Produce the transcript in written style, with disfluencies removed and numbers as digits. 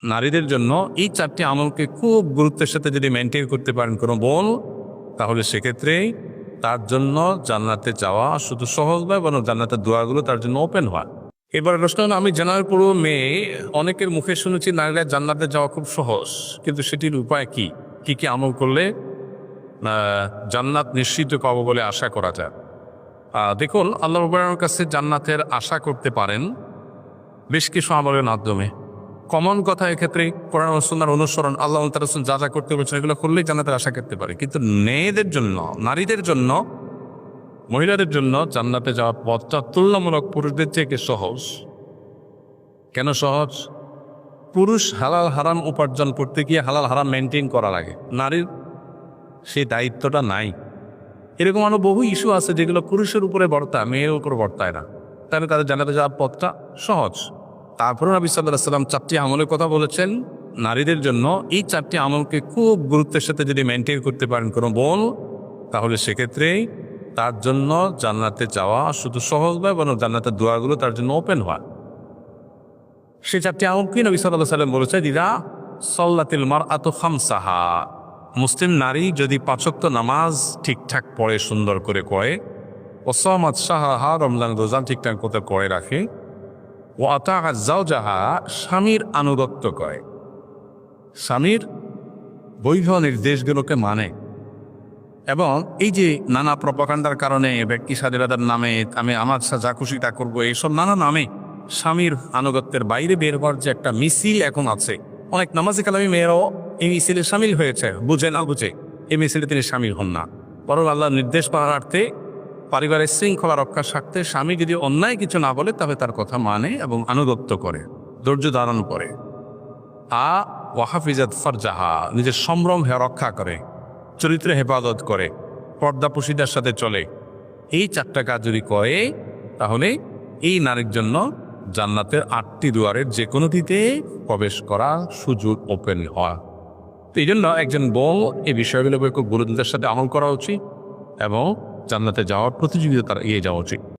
নারীদের জন্য এই 4টি আমলকে খুব গুরুত্বের সাথে যদি মেনটেন করতে পারেন কোনো বোন, তাহলে সেক্ষেত্রে তার জন্য জান্নাতে যাওয়া শুধু সহজ নয়, বরং জান্নাতের দোয়াগুলো তার জন্য ওপেন হয়। এবার প্রশ্ন হলো, আমি জানার পুরো মেয়ে, অনেকের মুখে শুনেছি নারীরা জান্নাতে যাওয়া খুব সহজ, কিন্তু সেটির উপায় কি কি কি আমল করলে জান্নাত নিশ্চিত পাবো বলে আশা করা যায়? দেখুন, আল্লাহ রাব্বুল কাছে জান্নাতের আশা করতে পারেন বেশ কিছু আমলের মাধ্যমে। কমন কথা এক্ষেত্রে কোরআন ও সুন্নাহর অনুসরণ, আল্লাহ তাআলা রাসূল যা যা করতে বলেছেন এগুলো করলেই জান্নাতের আশা করতে পারে। কিন্তু মেয়েদের জন্য, নারীদের জন্য, মহিলাদের জন্য জান্নাতে যাওয়ার পথটা তুলনামূলক পুরুষদের থেকে সহজ। কেন সহজ? পুরুষ হালাল হারাম উপার্জন করতে গিয়ে হালাল হারাম মেনটেন করা লাগে, নারীর সেই দায়িত্বটা নাই। এরকম আরো বহু ইস্যু আছে যেগুলো পুরুষের উপরে বর্তায়, মেয়ের উপরে বর্তায় না, তাহলে তাদের জান্নাতে যাওয়ার পথটা সহজ। তারপরে নবী সাল্লাল্লাহু আলাইহি ওয়াসাল্লাম 4টি আমলের কথা বলেছেন নারীদের জন্য। এই 4টি আমলকে খুব গুরুত্বের সাথে যদি মেনটেন করতে পারেন কোনো বোন, তাহলে সেক্ষেত্রে তার জন্য জান্নাতে যাওয়া শুধু সহজ নয়, বরং জান্নাতের দোয়াগুলো তার জন্য ওপেন হয়। সেই 4টি আমলকে নবী সাল্লাল্লাহু আলাইহি ওয়াসাল্লাম বলেছেন, ইদা সাল্লাতিল মারআতু খামসাহা, মুসলিম নারী যদি 5 ওয়াক্ত নামাজ ঠিকঠাক পড়ে, সুন্দর করে করে, ওয়াসামাত শাহরাহা, রমজান রোজা ঠিকঠাক মতো করে রাখে, ও আতাআত যাওজাহা, স্বামীর আনুগত্য করে, স্বামীর বৈধ নির্দেশগুলোকে মানে, এবং এই যে নানা প্রপাগান্ডার কারণে ব্যক্তি স্বাধীনতার নামে আমি আমার যা খুশি তা করবো, এইসব নানা নামে স্বামীর আনুগত্যের বাইরে বের হওয়ার যে একটা মিছিল এখন আছে, অনেক নামাজি কালামী মেয়েরাও এই মিছিলে সামিল হয়েছে, বুঝে না বুঝে এই মিছিলে তিনি সামিল হন না, বরং আল্লাহর নির্দেশ পালনার্থে, পারিবারিক শৃঙ্খলা রক্ষার স্বার্থে স্বামী যদি অন্যায় কিছু না বলে তবে তার কথা মানে এবং আনুগত্য করে, ধৈর্য ধারণ করে। ওয়াহাফিজাত ফারজাহা, নিজের সম্ভ্রম রক্ষা করে, চরিত্রে হেফাজত করে, পর্দা পুশিদার সাথে চলে। এই 4টা কাজ যদি করে, তাহলে এই নারীর জন্য জান্নাতের 8টি দুয়ারের যে কোনোটিতে প্রবেশ করা সুযোগ ওপেন হয়। তো এই জন্য একজন বউ এই বিষয়গুলো খুব গুরুত্বের সাথে আমল করা উচিত এবং জান্নাতে যাওয়ার প্রতিযোগিতা তার এগিয়ে যাওয়া উচিত।